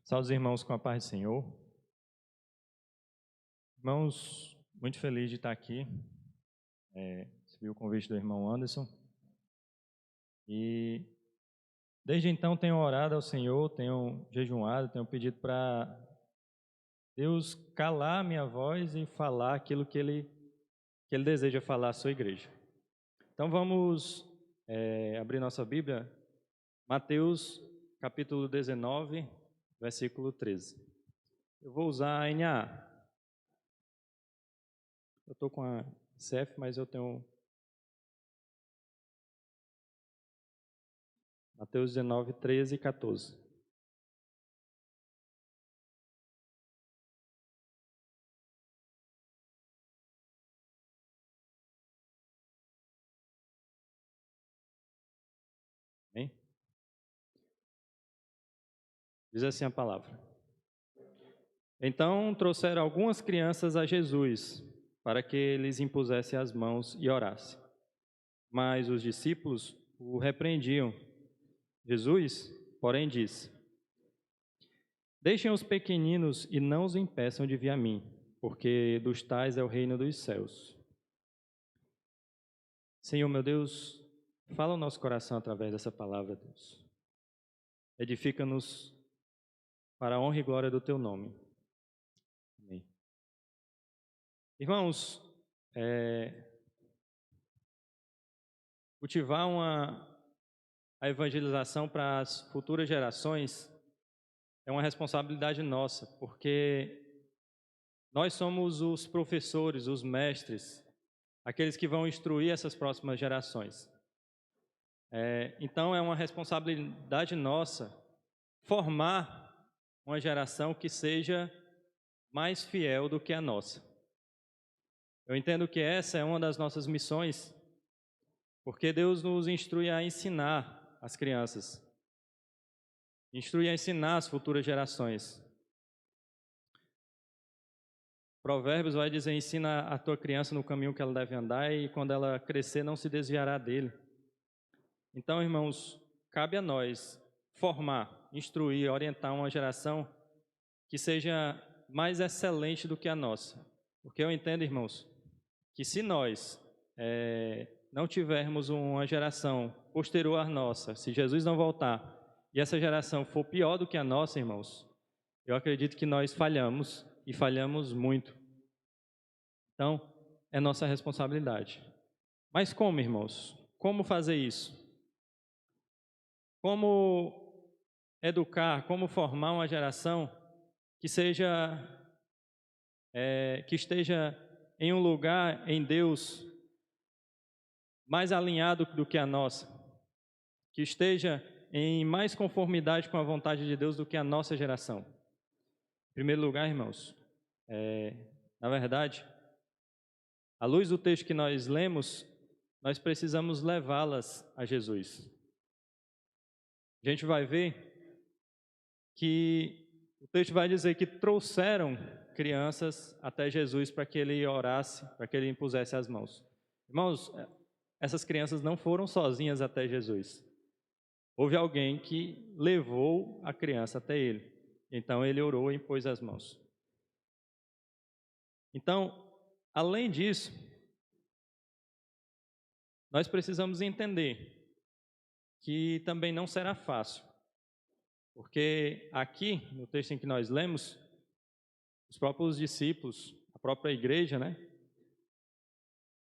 Saúde os irmãos com a paz do Senhor. Irmãos, muito feliz de estar aqui. Recebi o convite do irmão Anderson. E desde então tenho orado ao Senhor, tenho jejuado, tenho pedido para Deus calar a minha voz e falar aquilo que Ele deseja falar à sua igreja. Então vamos abrir nossa Bíblia, Mateus capítulo 19, versículo 13. Eu vou usar a NAA. Eu estou com a CF, mas eu tenho Mateus 19, 13 e 14. Amém? Diz assim a palavra. Então trouxeram algumas crianças a Jesus, para que eles impusessem as mãos e orassem. Mas os discípulos o repreendiam. Jesus, porém, disse: Deixem os pequeninos e não os impeçam de vir a mim, porque dos tais é o reino dos céus. Senhor, meu Deus, fala o nosso coração através dessa palavra, Deus. Edifica-nos para a honra e glória do Teu nome. Amém. Irmãos, cultivar a evangelização para as futuras gerações é uma responsabilidade nossa, porque nós somos os professores, os mestres, aqueles que vão instruir essas próximas gerações. Então é uma responsabilidade nossa formar uma geração que seja mais fiel do que a nossa. Eu entendo que essa é uma das nossas missões, porque Deus nos instrui a ensinar as crianças, instrui a ensinar as futuras gerações. Provérbios vai dizer: ensina a tua criança no caminho que ela deve andar e quando ela crescer não se desviará dele. Então, irmãos, cabe a nós formar, instruir, orientar uma geração que seja mais excelente do que a nossa. Porque eu entendo, irmãos, que se nós não tivermos uma geração posterior à nossa, se Jesus não voltar e essa geração for pior do que a nossa, irmãos, eu acredito que nós falhamos e falhamos muito. Então, é nossa responsabilidade. Mas como, irmãos? Como fazer isso? Como educar, como formar uma geração que esteja em um lugar em Deus mais alinhado do que a nossa, que esteja em mais conformidade com a vontade de Deus do que a nossa geração. Em primeiro lugar, irmãos, na verdade, à luz do texto que nós lemos, nós precisamos levá-las a Jesus. A gente vai ver que o texto vai dizer que trouxeram crianças até Jesus para que ele orasse, para que ele impusesse as mãos. Irmãos, essas crianças não foram sozinhas até Jesus. Houve alguém que levou a criança até ele. Então ele orou e impôs as mãos. Então, além disso, nós precisamos entender que também não será fácil. Porque aqui, no texto em que nós lemos, os próprios discípulos, a própria igreja,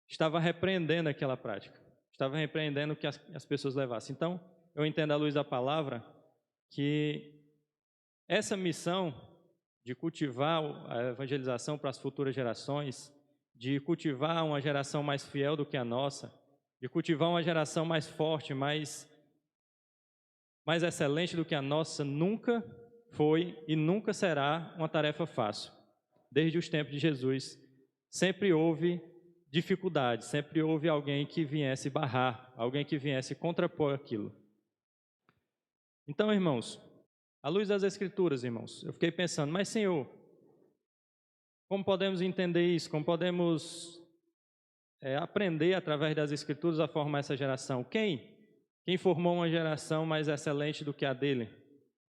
estava repreendendo aquela prática, estava repreendendo que as pessoas levassem. Então, eu entendo à luz da palavra que essa missão de cultivar a evangelização para as futuras gerações, de cultivar uma geração mais fiel do que a nossa, de cultivar uma geração mais forte, mais excelente do que a nossa, nunca foi e nunca será uma tarefa fácil. Desde os tempos de Jesus, sempre houve dificuldade, sempre houve alguém que viesse barrar, alguém que viesse contrapor aquilo. Então, irmãos, à luz das Escrituras, irmãos, eu fiquei pensando, mas Senhor, como podemos entender isso? Como podemos aprender através das Escrituras a formar essa geração? Quem formou uma geração mais excelente do que a dele,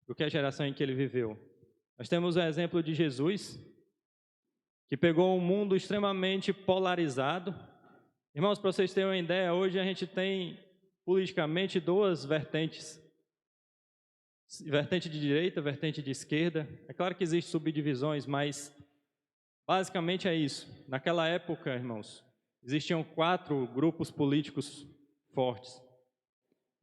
do que a geração em que ele viveu? Nós temos o exemplo de Jesus, que pegou um mundo extremamente polarizado. Irmãos, para vocês terem uma ideia, hoje a gente tem politicamente duas vertentes. Vertente de direita, vertente de esquerda. É claro que existem subdivisões, mas basicamente é isso. Naquela época, irmãos, existiam 4 grupos políticos fortes.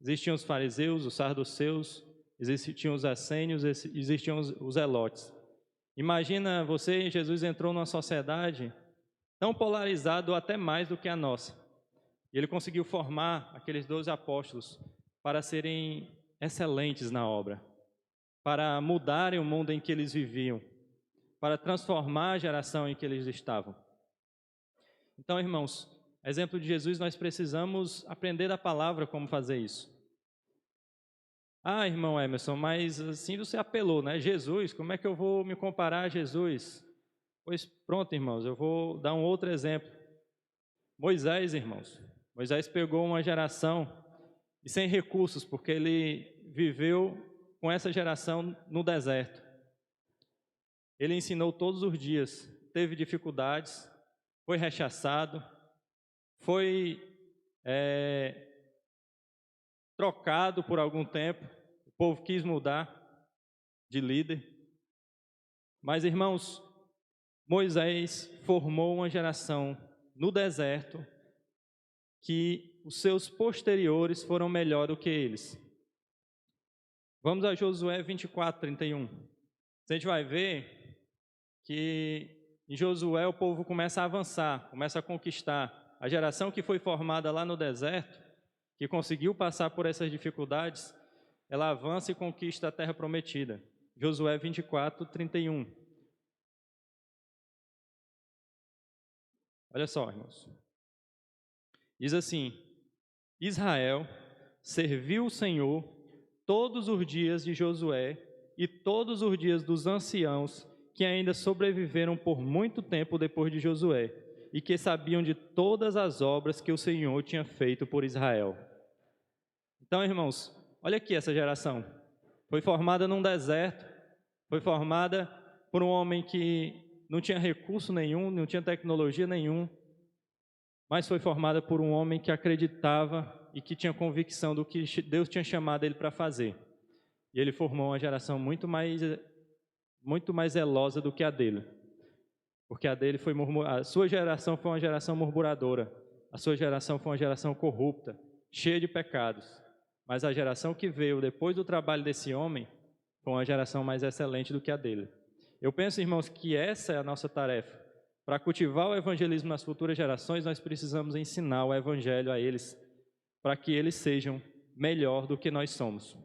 Existiam os fariseus, os saduceus, existiam os essênios, existiam os zelotes. Imagina você, Jesus entrou numa sociedade tão polarizada ou até mais do que a nossa. E ele conseguiu formar aqueles 12 apóstolos para serem excelentes na obra, para mudarem o mundo em que eles viviam, para transformar a geração em que eles estavam. Então, irmãos, exemplo de Jesus, nós precisamos aprender da palavra como fazer isso. Ah, irmão Emerson, mas assim você apelou, né? Jesus, como é que eu vou me comparar a Jesus? Pois pronto, irmãos, eu vou dar um outro exemplo. Moisés, irmãos. Moisés pegou uma geração e sem recursos, porque ele viveu com essa geração no deserto. Ele ensinou todos os dias, teve dificuldades, foi rechaçado, foi trocado por algum tempo, o povo quis mudar de líder. Mas, irmãos, Moisés formou uma geração no deserto que os seus posteriores foram melhor do que eles. Vamos a Josué 24:31. A gente vai ver que em Josué o povo começa a avançar, começa a conquistar. A geração que foi formada lá no deserto, que conseguiu passar por essas dificuldades, ela avança e conquista a terra prometida. Josué 24:31. Olha só, irmãos. Diz assim: Israel serviu o Senhor todos os dias de Josué e todos os dias dos anciãos que ainda sobreviveram por muito tempo depois de Josué e que sabiam de todas as obras que o Senhor tinha feito por Israel. Então, irmãos, olha aqui essa geração. Foi formada num deserto, foi formada por um homem que não tinha recurso nenhum, não tinha tecnologia nenhum, mas foi formada por um homem que acreditava e que tinha convicção do que Deus tinha chamado ele para fazer. E ele formou uma geração muito mais zelosa do que a dele. Porque a sua geração foi uma geração murmuradora, a sua geração foi uma geração corrupta, cheia de pecados. Mas a geração que veio depois do trabalho desse homem foi uma geração mais excelente do que a dele. Eu penso, irmãos, que essa é a nossa tarefa. Para cultivar o evangelismo nas futuras gerações, nós precisamos ensinar o evangelho a eles, para que eles sejam melhor do que nós somos.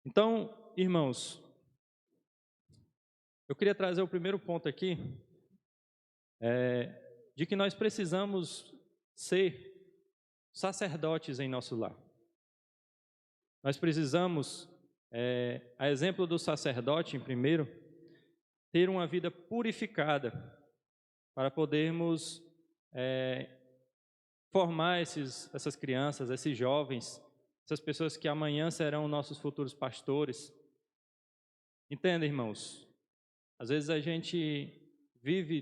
Então, irmãos, eu queria trazer o primeiro ponto aqui, de que nós precisamos ser sacerdotes em nosso lar. Nós precisamos, a exemplo do sacerdote, em primeiro, ter uma vida purificada para podermos formar essas crianças, esses jovens, essas pessoas que amanhã serão nossos futuros pastores. Entenda, irmãos, às vezes a gente vive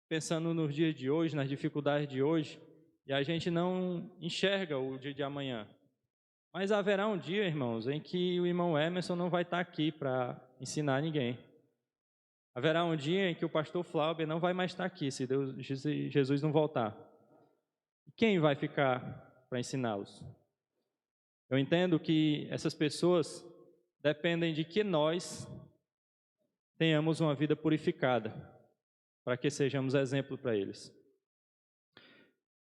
pensando nos dias de hoje, nas dificuldades de hoje, e a gente não enxerga o dia de amanhã. Mas haverá um dia, irmãos, em que o irmão Emerson não vai estar aqui para ensinar ninguém. Haverá um dia em que o pastor Flauber não vai mais estar aqui, se Jesus não voltar. Quem vai ficar para ensiná-los? Eu entendo que essas pessoas dependem de que nós tenhamos uma vida purificada, para que sejamos exemplo para eles.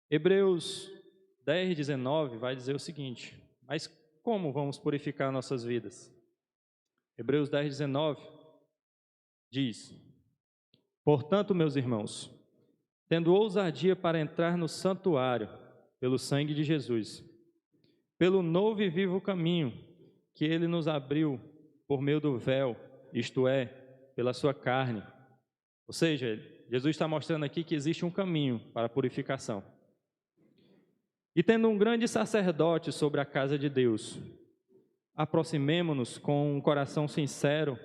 Hebreus 10:19 vai dizer o seguinte: mas como vamos purificar nossas vidas? Hebreus 10:19 diz: portanto, meus irmãos, tendo ousadia para entrar no santuário pelo sangue de Jesus, pelo novo e vivo caminho que ele nos abriu por meio do véu, isto é, pela sua carne. Ou seja, Jesus está mostrando aqui que existe um caminho para a purificação. E tendo um grande sacerdote sobre a casa de Deus, aproximemo-nos com um coração sincero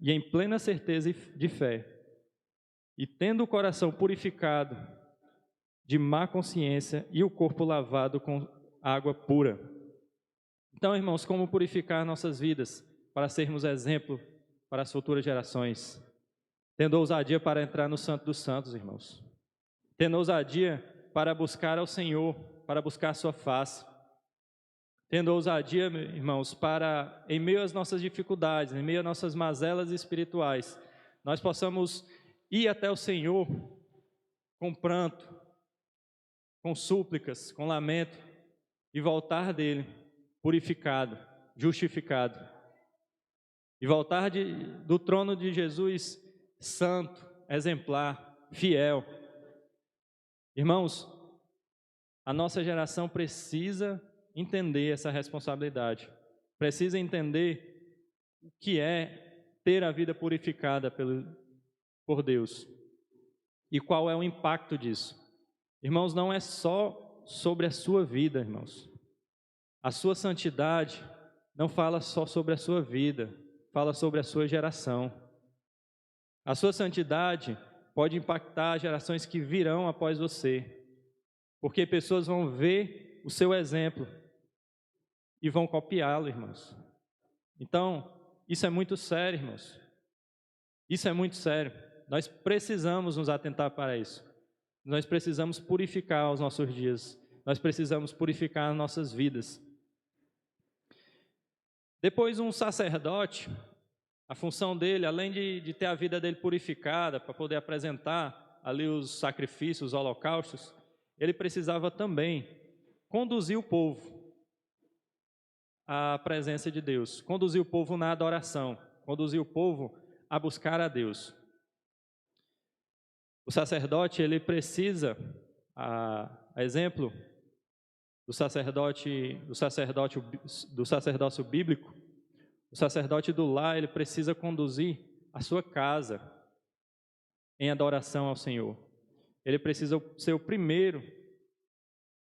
e em plena certeza de fé, e tendo o coração purificado de má consciência e o corpo lavado com água pura. Então, irmãos, como purificar nossas vidas para sermos exemplo para as futuras gerações? Tendo ousadia para entrar no Santo dos Santos, irmãos. Tendo ousadia para buscar ao Senhor, para buscar a sua face. Tendo ousadia, irmãos, para, em meio às nossas dificuldades, em meio às nossas mazelas espirituais, nós possamos ir até o Senhor com pranto, com súplicas, com lamento, e voltar dele purificado, justificado. E voltar do trono de Jesus santo, exemplar, fiel. Irmãos, a nossa geração precisa entender essa responsabilidade. Precisa entender o que é ter a vida purificada por Deus. E qual é o impacto disso. Irmãos, não é só sobre a sua vida, irmãos. A sua santidade não fala só sobre a sua vida, fala sobre a sua geração. A sua santidade pode impactar as gerações que virão após você, porque pessoas vão ver o seu exemplo e vão copiá-lo, irmãos. Então, isso é muito sério, irmãos. Isso é muito sério. Nós precisamos nos atentar para isso. Nós precisamos purificar os nossos dias. Nós precisamos purificar as nossas vidas. Depois, um sacerdote, a função dele, além de ter a vida dele purificada, para poder apresentar ali os sacrifícios, os holocaustos, ele precisava também conduzir o povo à presença de Deus, conduzir o povo na adoração, conduzir o povo a buscar a Deus. O sacerdote, ele precisa, a exemplo do sacerdócio bíblico, o sacerdote do lar, ele precisa conduzir a sua casa em adoração ao Senhor. Ele precisa ser o primeiro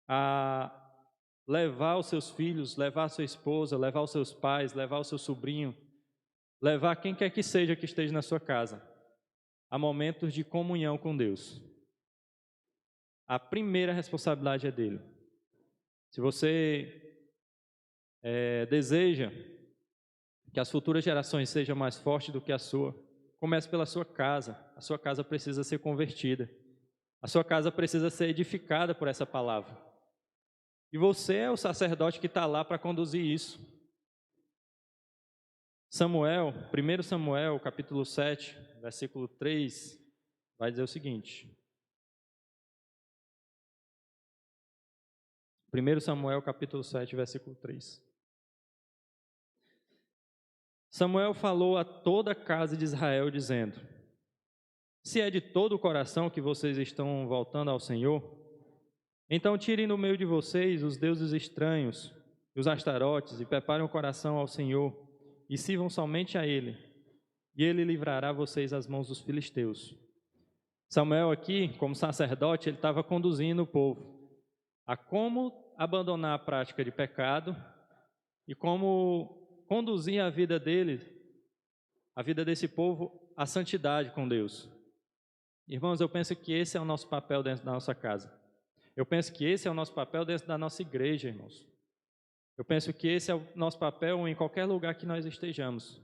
a levar os seus filhos, levar a sua esposa, levar os seus pais, levar o seu sobrinho, levar quem quer que seja que esteja na sua casa, a momentos de comunhão com Deus. A primeira responsabilidade é dele. Se você deseja que as futuras gerações sejam mais fortes do que a sua, comece pela sua casa. A sua casa precisa ser convertida. A sua casa precisa ser edificada por essa palavra. E você é o sacerdote que está lá para conduzir isso. 1 Samuel, capítulo 7, versículo 3, vai dizer o seguinte. 1 Samuel, capítulo 7, versículo 3. Samuel falou a toda a casa de Israel, dizendo: se é de todo o coração que vocês estão voltando ao Senhor, então tirem do meio de vocês os deuses estranhos, os astarotes, e preparem o coração ao Senhor, e sirvam somente a Ele, e Ele livrará vocês das mãos dos filisteus. Samuel aqui, como sacerdote, ele estava conduzindo o povo a como abandonar a prática de pecado e como conduzir a vida dele, a vida desse povo, à santidade com Deus. Irmãos, eu penso que esse é o nosso papel dentro da nossa casa. Eu penso que esse é o nosso papel dentro da nossa igreja, irmãos. Eu penso que esse é o nosso papel em qualquer lugar que nós estejamos.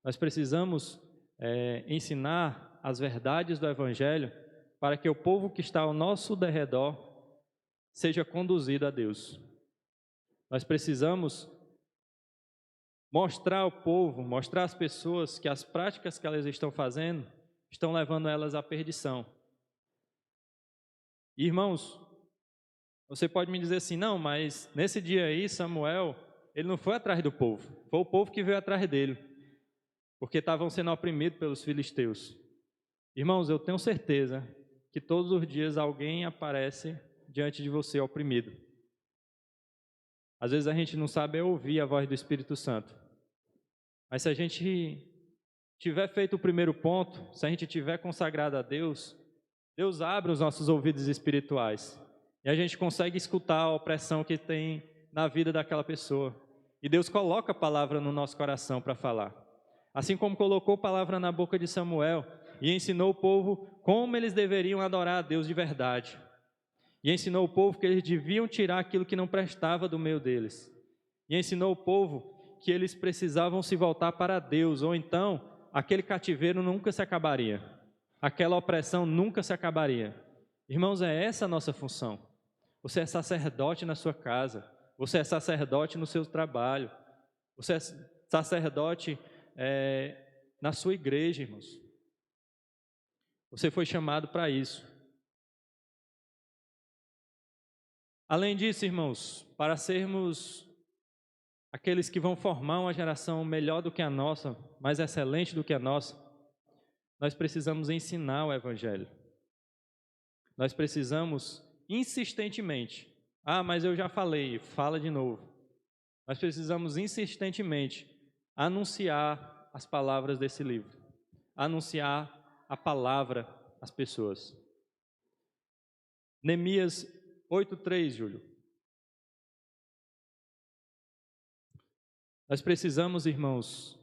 Nós precisamos ensinar as verdades do Evangelho para que o povo que está ao nosso derredor seja conduzido a Deus. Nós precisamos mostrar ao povo, mostrar às pessoas que as práticas que elas estão fazendo estão levando elas à perdição. Irmãos, você pode me dizer assim, não, mas nesse dia aí Samuel, ele não foi atrás do povo, foi o povo que veio atrás dele, porque estavam sendo oprimidos pelos filisteus. Irmãos, eu tenho certeza que todos os dias alguém aparece diante de você oprimido. Às vezes a gente não sabe ouvir a voz do Espírito Santo. Mas se a gente tiver feito o primeiro ponto, se a gente tiver consagrado a Deus, Deus abre os nossos ouvidos espirituais. E a gente consegue escutar a opressão que tem na vida daquela pessoa. E Deus coloca a palavra no nosso coração para falar. Assim como colocou a palavra na boca de Samuel e ensinou o povo como eles deveriam adorar a Deus de verdade. E ensinou o povo que eles deviam tirar aquilo que não prestava do meio deles. E ensinou o povo que eles precisavam se voltar para Deus, ou então aquele cativeiro nunca se acabaria. Aquela opressão nunca se acabaria. Irmãos, é essa a nossa função. Você é sacerdote na sua casa. Você é sacerdote no seu trabalho. Você é sacerdote na sua igreja, irmãos. Você foi chamado para isso. Além disso, irmãos, para sermos aqueles que vão formar uma geração melhor do que a nossa, mais excelente do que a nossa, nós precisamos ensinar o Evangelho. Nós precisamos insistentemente. Mas eu já falei, fala de novo. Nós precisamos insistentemente anunciar as palavras desse livro. Anunciar a palavra às pessoas. Neemias 8:3, Júlio. Nós precisamos, irmãos,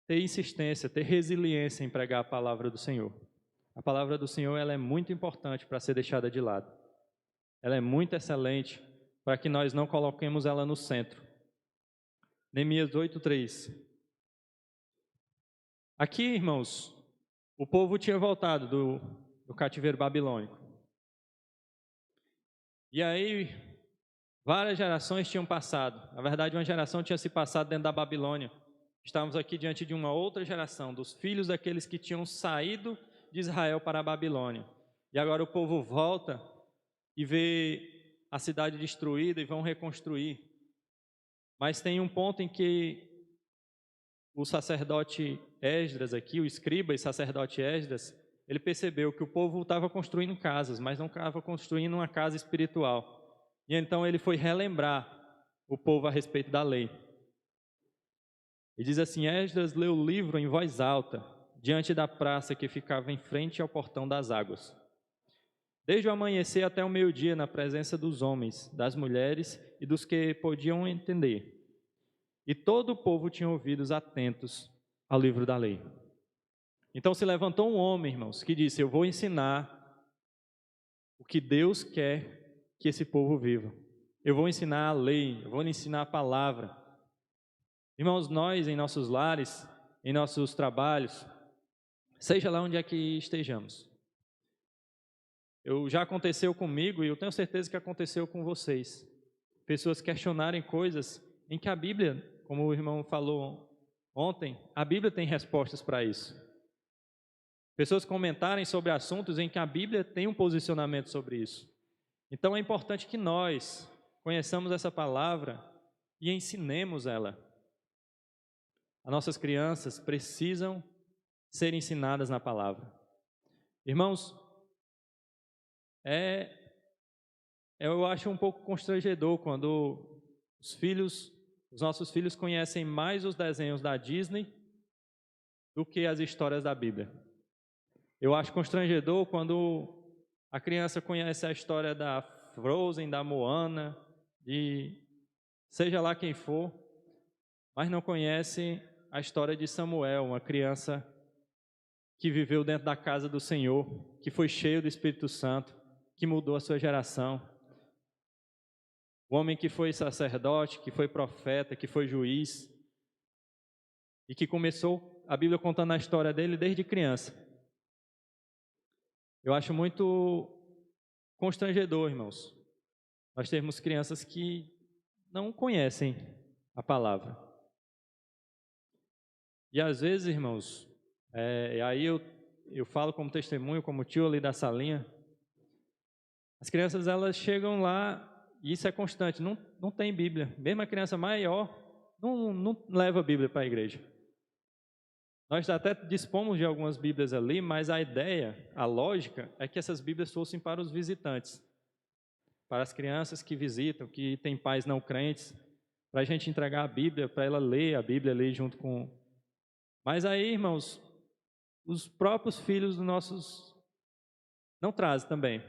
ter insistência, ter resiliência em pregar a palavra do Senhor. A palavra do Senhor, ela é muito importante para ser deixada de lado. Ela é muito excelente para que nós não coloquemos ela no centro. Neemias 8:3. Aqui, irmãos, o povo tinha voltado do cativeiro babilônico. E aí, várias gerações tinham passado. Na verdade, uma geração tinha se passado dentro da Babilônia. Estávamos aqui diante de uma outra geração, dos filhos daqueles que tinham saído de Israel para a Babilônia. E agora o povo volta e vê a cidade destruída e vão reconstruir. Mas tem um ponto em que o sacerdote Esdras aqui, o escriba e sacerdote Esdras, ele percebeu que o povo estava construindo casas, mas não estava construindo uma casa espiritual. E então ele foi relembrar o povo a respeito da lei. E diz assim: Esdras leu o livro em voz alta, diante da praça que ficava em frente ao portão das águas. Desde o amanhecer até o meio-dia, na presença dos homens, das mulheres e dos que podiam entender. E todo o povo tinha ouvidos atentos ao livro da lei. Então se levantou um homem, irmãos, que disse: eu vou ensinar o que Deus quer que esse povo viva. Eu vou ensinar a lei, eu vou lhe ensinar a palavra. Irmãos, nós em nossos lares, em nossos trabalhos, seja lá onde é que estejamos. Já aconteceu comigo e eu tenho certeza que aconteceu com vocês. Pessoas questionarem coisas em que a Bíblia, como o irmão falou ontem, a Bíblia tem respostas para isso. Pessoas comentarem sobre assuntos em que a Bíblia tem um posicionamento sobre isso. Então é importante que nós conheçamos essa palavra e ensinemos ela. As nossas crianças precisam ser ensinadas na palavra. Irmãos, eu acho um pouco constrangedor quando os nossos filhos conhecem mais os desenhos da Disney do que as histórias da Bíblia. Eu acho constrangedor quando a criança conhece a história da Frozen, da Moana, de seja lá quem for, mas não conhece a história de Samuel, uma criança que viveu dentro da casa do Senhor, que foi cheio do Espírito Santo, que mudou a sua geração. O homem que foi sacerdote, que foi profeta, que foi juiz, e que começou a Bíblia contando a história dele desde criança. Eu acho muito constrangedor, irmãos, nós termos crianças que não conhecem a palavra. E às vezes, irmãos, aí eu falo como testemunho, como tio ali da salinha, as crianças elas chegam lá, e isso é constante, não tem Bíblia. Mesmo a criança maior não leva a Bíblia para a igreja. Nós até dispomos de algumas Bíblias ali, mas a ideia, a lógica, é que essas Bíblias fossem para os visitantes, para as crianças que visitam, que têm pais não crentes, para a gente entregar a Bíblia, para ela ler a Bíblia ali junto com... Mas aí, irmãos, os próprios filhos dos nossos não trazem também.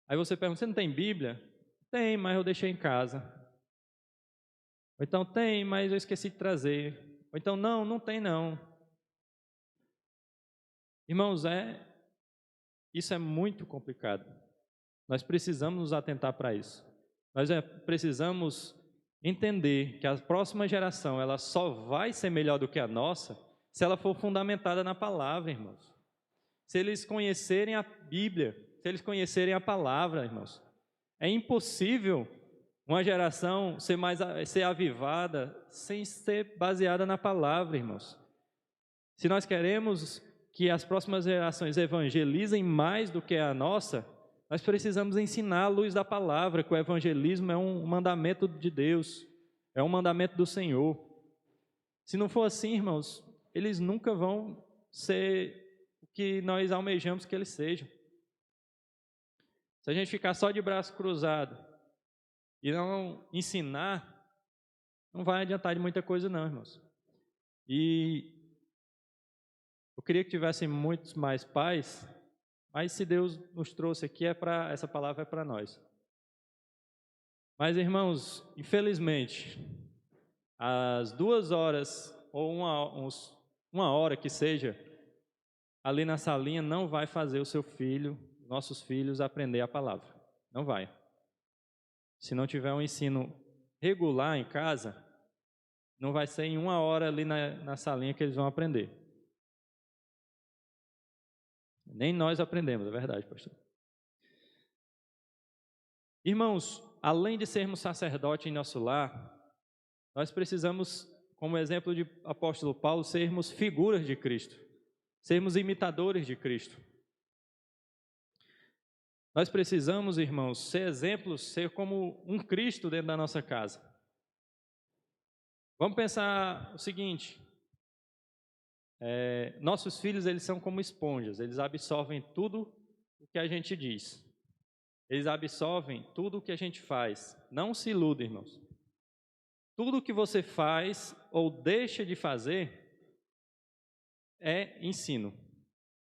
Aí você pergunta: você não tem Bíblia? Tem, mas eu deixei em casa. Ou então, tem, mas eu esqueci de trazer. Ou então, não, não tem não. Irmãos, isso é muito complicado. Nós precisamos nos atentar para isso. Nós precisamos entender que a próxima geração ela só vai ser melhor do que a nossa se ela for fundamentada na palavra, irmãos. Se eles conhecerem a Bíblia, se eles conhecerem a palavra, irmãos. É impossível uma geração ser avivada sem ser baseada na palavra, irmãos. Se nós queremos que as próximas gerações evangelizem mais do que a nossa, nós precisamos ensinar à luz da palavra que o evangelismo é um mandamento de Deus, é um mandamento do Senhor. Se não for assim, irmãos, eles nunca vão ser o que nós almejamos que eles sejam. Se a gente ficar só de braço cruzado e não ensinar, não vai adiantar de muita coisa não, irmãos. E eu queria que tivessem muitos mais pais, mas se Deus nos trouxe aqui, essa palavra é para nós. Mas, irmãos, infelizmente, às 2 horas ou uma hora que seja, ali na salinha não vai fazer o seu filho, nossos filhos, aprender a palavra. Não vai. Se não tiver um ensino regular em casa, não vai ser em 1 hora ali na salinha que eles vão aprender. Nem nós aprendemos, é verdade, pastor. Irmãos, além de sermos sacerdotes em nosso lar, nós precisamos, como exemplo de apóstolo Paulo, sermos figuras de Cristo, sermos imitadores de Cristo. Nós precisamos, irmãos, ser exemplos, ser como um Cristo dentro da nossa casa. Vamos pensar o seguinte, nossos filhos, eles são como esponjas, eles absorvem tudo o que a gente diz. Eles absorvem tudo o que a gente faz. Não se iluda, irmãos. Tudo o que você faz ou deixa de fazer é ensino.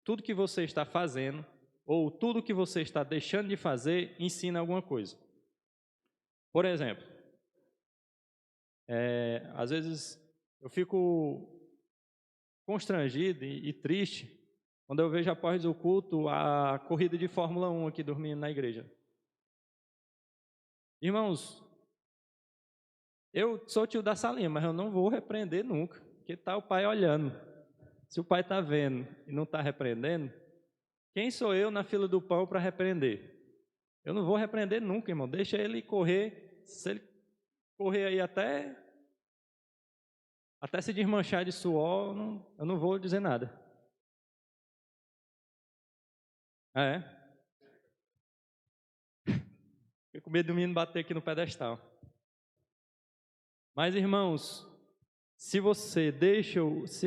Tudo que você está fazendo ou tudo que você está deixando de fazer ensina alguma coisa. Por exemplo, às vezes eu fico constrangido e triste quando eu vejo após o culto a corrida de Fórmula 1 aqui dormindo na igreja. Irmãos, eu sou tio da salinha, mas eu não vou repreender nunca, porque está o pai olhando. Se o pai está vendo e não está repreendendo, quem sou eu na fila do pão para repreender? Eu não vou repreender nunca, irmão. Deixa ele correr. Se ele correr aí até se desmanchar de suor, eu não vou dizer nada. Fiquei com medo do menino bater aqui no pedestal. Mas, irmãos, se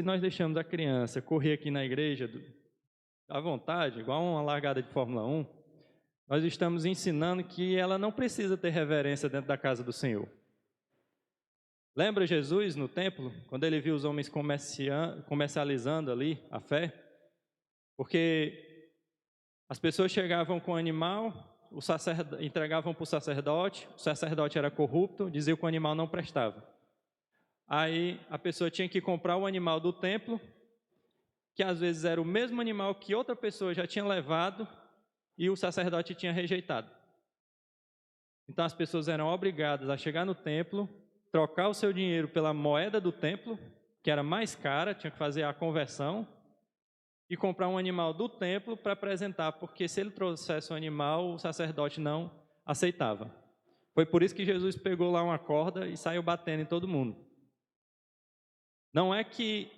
nós deixamos a criança correr aqui na igreja à vontade, igual uma largada de Fórmula 1, nós estamos ensinando que ela não precisa ter reverência dentro da casa do Senhor. Lembra Jesus no templo, quando ele viu os homens comercializando ali a fé? Porque as pessoas chegavam com o animal, entregavam para o sacerdote era corrupto, dizia que o animal não prestava. Aí a pessoa tinha que comprar o animal do templo, que às vezes era o mesmo animal que outra pessoa já tinha levado e o sacerdote tinha rejeitado. Então as pessoas eram obrigadas a chegar no templo, trocar o seu dinheiro pela moeda do templo, que era mais cara, tinha que fazer a conversão, e comprar um animal do templo para apresentar, porque se ele trouxesse um animal, o sacerdote não aceitava. Foi por isso que Jesus pegou lá uma corda e saiu batendo em todo mundo. Não é que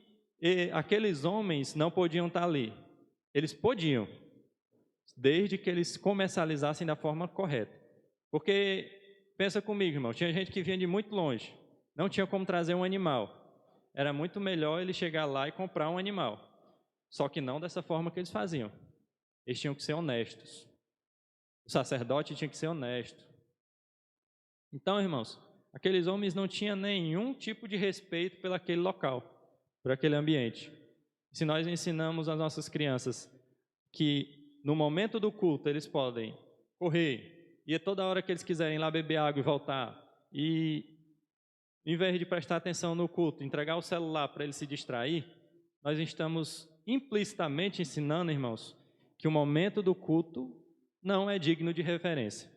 aqueles homens não podiam estar ali. Eles podiam, desde que eles comercializassem da forma correta. Porque, pensa comigo, irmão, tinha gente que vinha de muito longe, não tinha como trazer um animal. Era muito melhor ele chegar lá e comprar um animal. Só que não dessa forma que eles faziam. Eles tinham que ser honestos. O sacerdote tinha que ser honesto. Então, irmãos, aqueles homens não tinham nenhum tipo de respeito por aquele local, por aquele ambiente. Se nós ensinamos às nossas crianças que no momento do culto eles podem correr e toda hora que eles quiserem ir lá beber água e voltar, e em vez de prestar atenção no culto, entregar o celular para ele se distrair, nós estamos implicitamente ensinando, irmãos, que o momento do culto não é digno de reverência.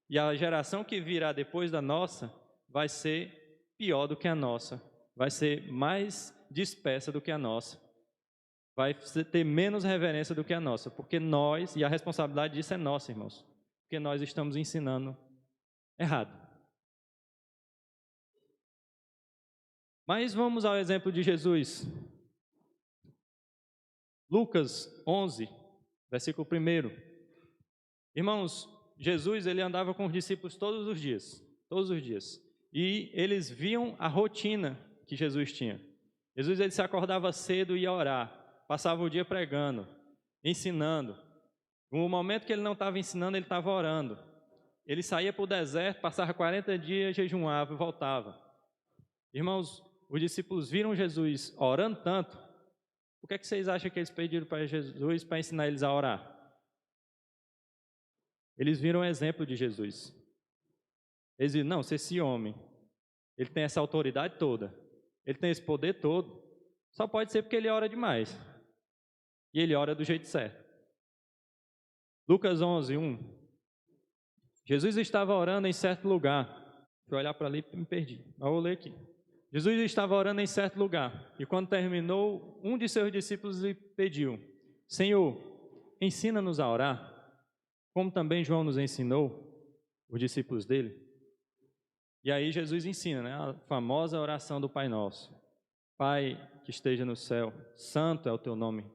E a geração que virá depois da nossa vai ser pior do que a nossa, vai ser mais dispersa do que a nossa, vai ter menos reverência do que a nossa, porque nós, e a responsabilidade disso é nossa, irmãos, porque nós estamos ensinando errado. Mas vamos ao exemplo de Jesus. Lucas 11, versículo 1. Irmãos, Jesus, ele andava com os discípulos todos os dias, e eles viam a rotina que Jesus tinha. Jesus, ele se acordava cedo e ia orar, passava o dia pregando, ensinando. No momento que ele não estava ensinando, ele estava orando. Ele saía para o deserto, passava 40 dias, jejuava e voltava. Irmãos, os discípulos viram Jesus orando tanto. O que é que vocês acham que eles pediram para Jesus para ensinar eles a orar? Eles viram o exemplo de Jesus. Eles viram, não, se esse homem, ele tem essa autoridade toda, ele tem esse poder todo, só pode ser porque ele ora demais. E ele ora do jeito certo. Lucas 11, 1. Jesus estava orando em certo lugar. Fui olhar para ali e me perdi. Mas vou ler aqui. Jesus estava orando em certo lugar, e quando terminou, um de seus discípulos lhe pediu: Senhor, ensina-nos a orar, como também João nos ensinou, os discípulos dele. E aí Jesus ensina, né, a famosa oração do Pai Nosso. Pai que esteja no céu, santo é o teu nome,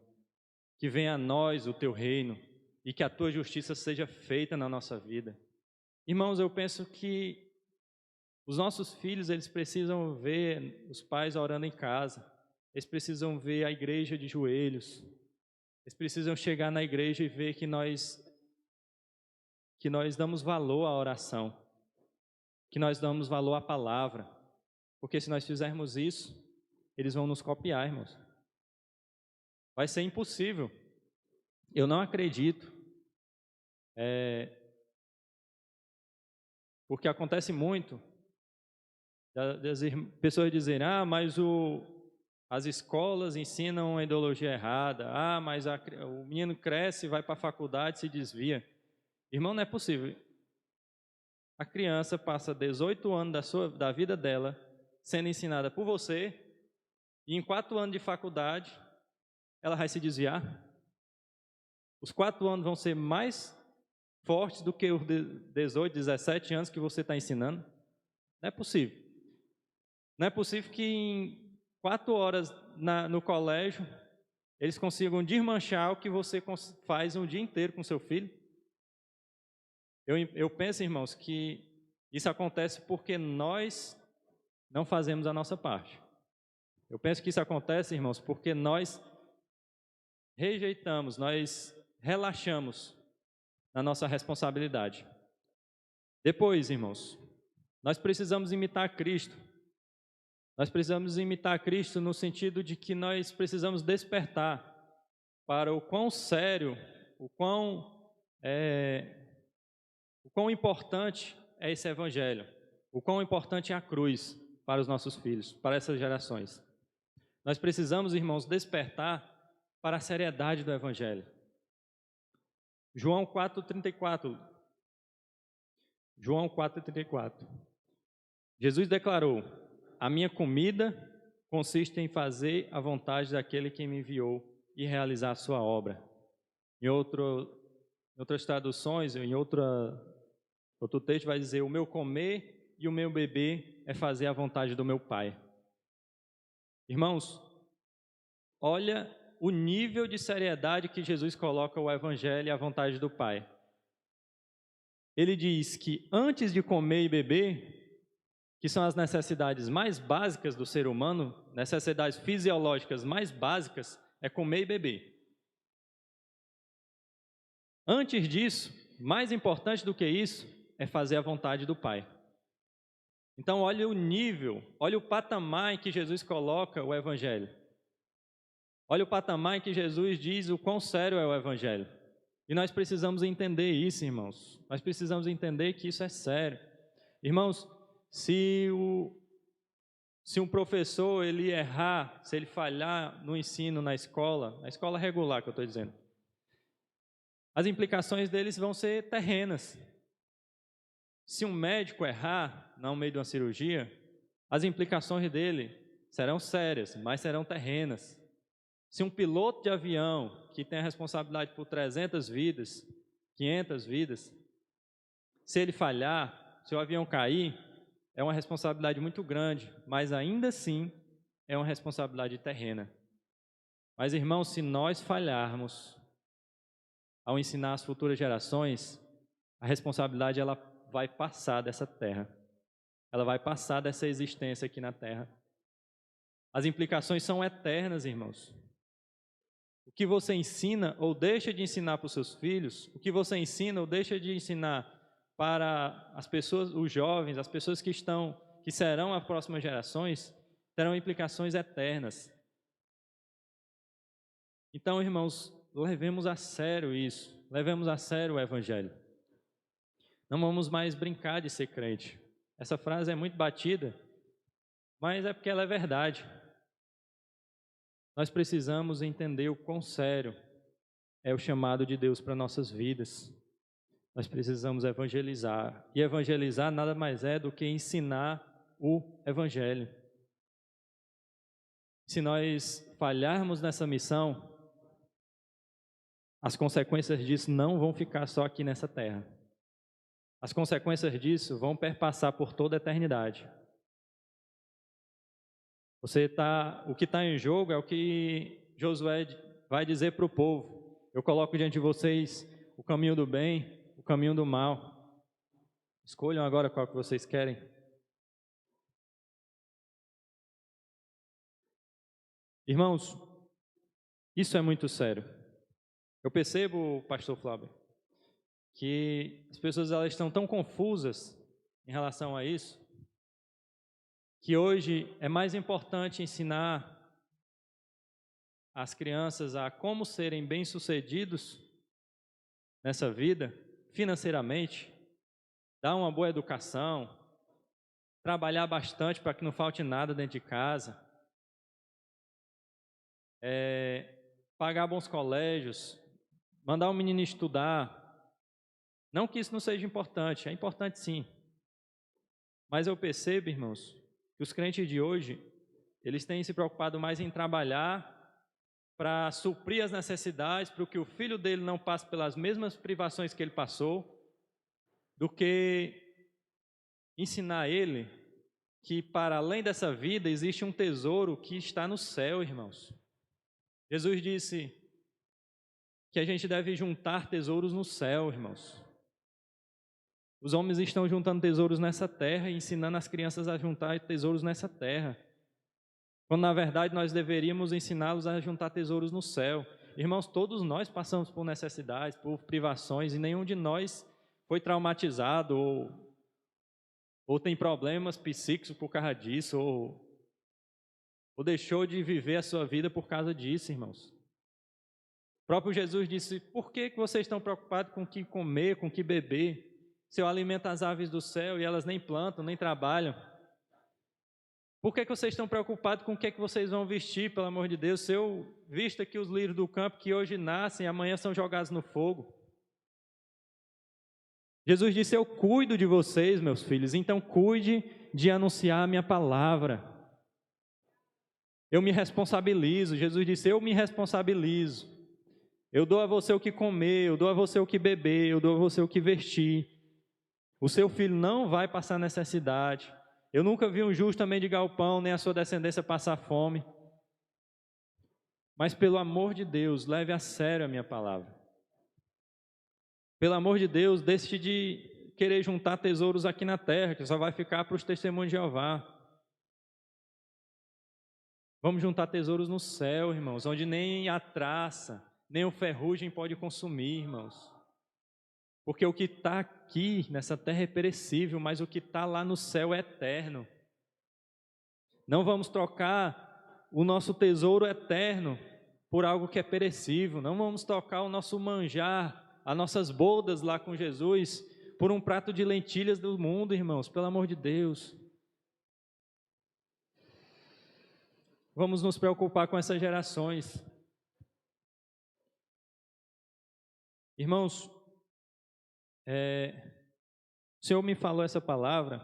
que venha a nós o teu reino, e que a tua justiça seja feita na nossa vida. Irmãos, eu penso que os nossos filhos, eles precisam ver os pais orando em casa, eles precisam ver a igreja de joelhos, eles precisam chegar na igreja e ver que nós damos valor à oração, que nós damos valor à palavra, porque se nós fizermos isso, eles vão nos copiar, irmãos. Vai ser impossível. Eu não acredito, porque acontece muito, das pessoas dizerem, mas as escolas ensinam a ideologia errada, mas o menino cresce, vai para a faculdade, se desvia. Irmão, não é possível. A criança passa 18 anos da vida dela sendo ensinada por você, e em 4 anos de faculdade, ela vai se desviar. Os 4 anos vão ser mais fortes do que os 18, 17 anos que você está ensinando. Não é possível. Não é possível que em 4 horas no colégio eles consigam desmanchar o que você faz um dia inteiro com seu filho. Eu penso, irmãos, que isso acontece porque nós não fazemos a nossa parte. Eu penso que isso acontece, irmãos, porque nós rejeitamos, nós relaxamos na nossa responsabilidade. Depois, irmãos, nós precisamos imitar Cristo. Nós precisamos imitar Cristo no sentido de que nós precisamos despertar para o quão sério, o quão importante é esse evangelho, o quão importante é a cruz para os nossos filhos, para essas gerações. Nós precisamos, irmãos, despertar para a seriedade do evangelho. João 4,34. João 4,34. Jesus declarou: a minha comida consiste em fazer a vontade daquele que me enviou e realizar a sua obra. Em outras traduções, em outro texto vai dizer: o meu comer e o meu beber é fazer a vontade do meu Pai. Irmãos, olha o nível de seriedade que Jesus coloca o Evangelho e a vontade do Pai. Ele diz que antes de comer e beber, que são as necessidades mais básicas do ser humano, necessidades fisiológicas mais básicas, é comer e beber. Antes disso, mais importante do que isso, é fazer a vontade do Pai. Então, olha o nível, olha o patamar em que Jesus coloca o Evangelho. Olha o patamar em que Jesus diz o quão sério é o Evangelho. E nós precisamos entender isso, irmãos. Nós precisamos entender que isso é sério. Irmãos, se um professor ele errar, se ele falhar no ensino na escola regular que eu estou dizendo, as implicações deles vão ser terrenas. Se um médico errar no meio de uma cirurgia, as implicações dele serão sérias, mas serão terrenas. Se um piloto de avião, que tem a responsabilidade por 300 vidas, 500 vidas, se ele falhar, se o avião cair, é uma responsabilidade muito grande, mas ainda assim é uma responsabilidade terrena. Mas, irmãos, se nós falharmos ao ensinar as futuras gerações, a responsabilidade ela vai passar dessa terra. Ela vai passar dessa existência aqui na terra. As implicações são eternas, irmãos. O que você ensina ou deixa de ensinar para os seus filhos, o que você ensina ou deixa de ensinar para as pessoas, os jovens, as pessoas que serão as próximas gerações, terão implicações eternas. Então, irmãos, levemos a sério isso, levemos a sério o Evangelho. Não vamos mais brincar de ser crente. Essa frase é muito batida, mas é porque ela é verdade. Nós precisamos entender o quão sério é o chamado de Deus para nossas vidas. Nós precisamos evangelizar. E evangelizar nada mais é do que ensinar o Evangelho. Se nós falharmos nessa missão, as consequências disso não vão ficar só aqui nessa terra. As consequências disso vão perpassar por toda a eternidade. O que está em jogo é o que Josué vai dizer para o povo. Eu coloco diante de vocês o caminho do bem, o caminho do mal. Escolham agora qual que vocês querem. Irmãos, isso é muito sério. Eu percebo, pastor Flávio, que as pessoas elas estão tão confusas em relação a isso, que hoje é mais importante ensinar as crianças a como serem bem-sucedidos nessa vida, financeiramente, dar uma boa educação, trabalhar bastante para que não falte nada dentro de casa, pagar bons colégios, mandar o menino estudar. Não que isso não seja importante, é importante sim. Mas eu percebo, irmãos, que os crentes de hoje, eles têm se preocupado mais em trabalhar para suprir as necessidades, para que o filho dele não passe pelas mesmas privações que ele passou, do que ensinar ele que para além dessa vida existe um tesouro que está no céu, irmãos. Jesus disse que a gente deve juntar tesouros no céu, irmãos. Os homens estão juntando tesouros nessa terra e ensinando as crianças a juntar tesouros nessa terra, quando na verdade nós deveríamos ensiná-los a juntar tesouros no céu. Irmãos, todos nós passamos por necessidades, por privações, e nenhum de nós foi traumatizado ou tem problemas psíquicos por causa disso, ou deixou de viver a sua vida por causa disso, irmãos. O próprio Jesus disse: por que vocês estão preocupados com o que comer, com o que beber? Se eu alimento as aves do céu e elas nem plantam, nem trabalham. Por que vocês estão preocupados com o que vocês vão vestir, pelo amor de Deus? Se eu visto aqui os lírios do campo que hoje nascem e amanhã são jogados no fogo. Jesus disse: eu cuido de vocês, meus filhos, então cuide de anunciar a minha palavra. Eu me responsabilizo. Jesus disse: eu me responsabilizo. Eu dou a você o que comer, eu dou a você o que beber, eu dou a você o que vestir. O seu filho não vai passar necessidade. Eu nunca vi um justo também de galpão, nem a sua descendência passar fome. Mas pelo amor de Deus, leve a sério a minha palavra. Pelo amor de Deus, deixe de querer juntar tesouros aqui na terra, que só vai ficar para os testemunhos de Jeová. Vamos juntar tesouros no céu, irmãos, onde nem a traça, nem o ferrugem pode consumir, irmãos. Porque o que está aqui nessa terra é perecível, mas o que está lá no céu é eterno. Não vamos trocar o nosso tesouro eterno por algo que é perecível. Não vamos trocar o nosso manjar, as nossas bodas lá com Jesus por um prato de lentilhas do mundo, irmãos, pelo amor de Deus. Vamos nos preocupar com essas gerações. Irmãos, o Senhor me falou essa palavra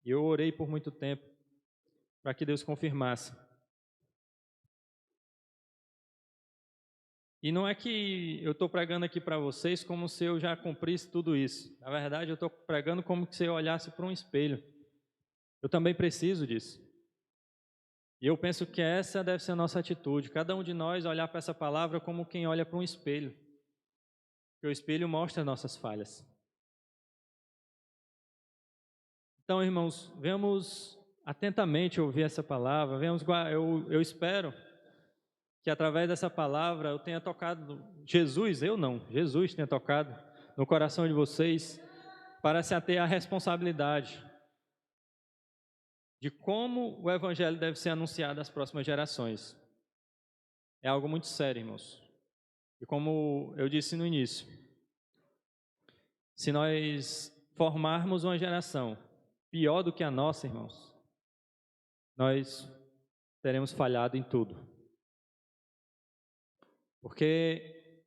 e eu orei por muito tempo para que Deus confirmasse. E não é que eu estou pregando aqui para vocês como se eu já cumprisse tudo isso. Na verdade, eu estou pregando como se eu olhasse para um espelho. Eu também preciso disso. E eu penso que essa deve ser a nossa atitude. Cada um de nós olhar para essa palavra como quem olha para um espelho. Porque o espelho mostra nossas falhas. Então, irmãos, vamos atentamente ouvir essa palavra. Eu espero que através dessa palavra eu tenha tocado, Jesus tenha tocado no coração de vocês para se ater à responsabilidade de como o Evangelho deve ser anunciado às próximas gerações. É algo muito sério, irmãos. E como eu disse no início, se nós formarmos uma geração pior do que a nossa, irmãos, nós teremos falhado em tudo. Porque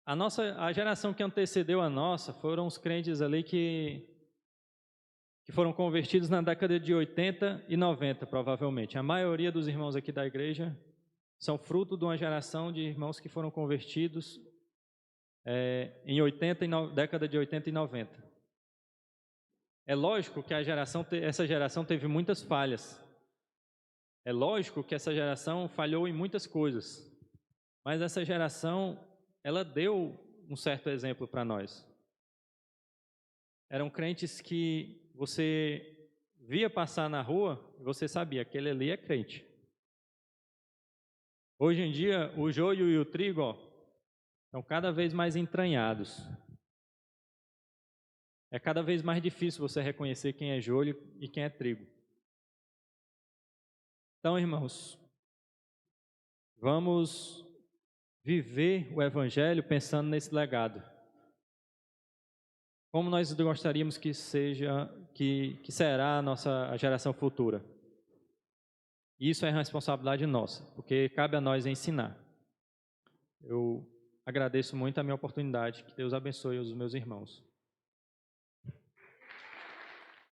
a geração que antecedeu a nossa foram os crentes ali que foram convertidos na década de 80 e 90, provavelmente. A maioria dos irmãos aqui da igreja são fruto de uma geração de irmãos que foram convertidos década de 80 e 90. É lógico que essa geração teve muitas falhas. É lógico que essa geração falhou em muitas coisas. Mas essa geração, ela deu um certo exemplo para nós. Eram crentes que você via passar na rua e você sabia que aquele ali é crente. Hoje em dia, o joio e o trigo estão cada vez mais entranhados. É cada vez mais difícil você reconhecer quem é joio e quem é trigo. Então, irmãos, vamos viver o Evangelho pensando nesse legado. Como nós gostaríamos que será a geração futura. Isso é responsabilidade nossa, porque cabe a nós ensinar. Eu agradeço muito a minha oportunidade. Que Deus abençoe os meus irmãos.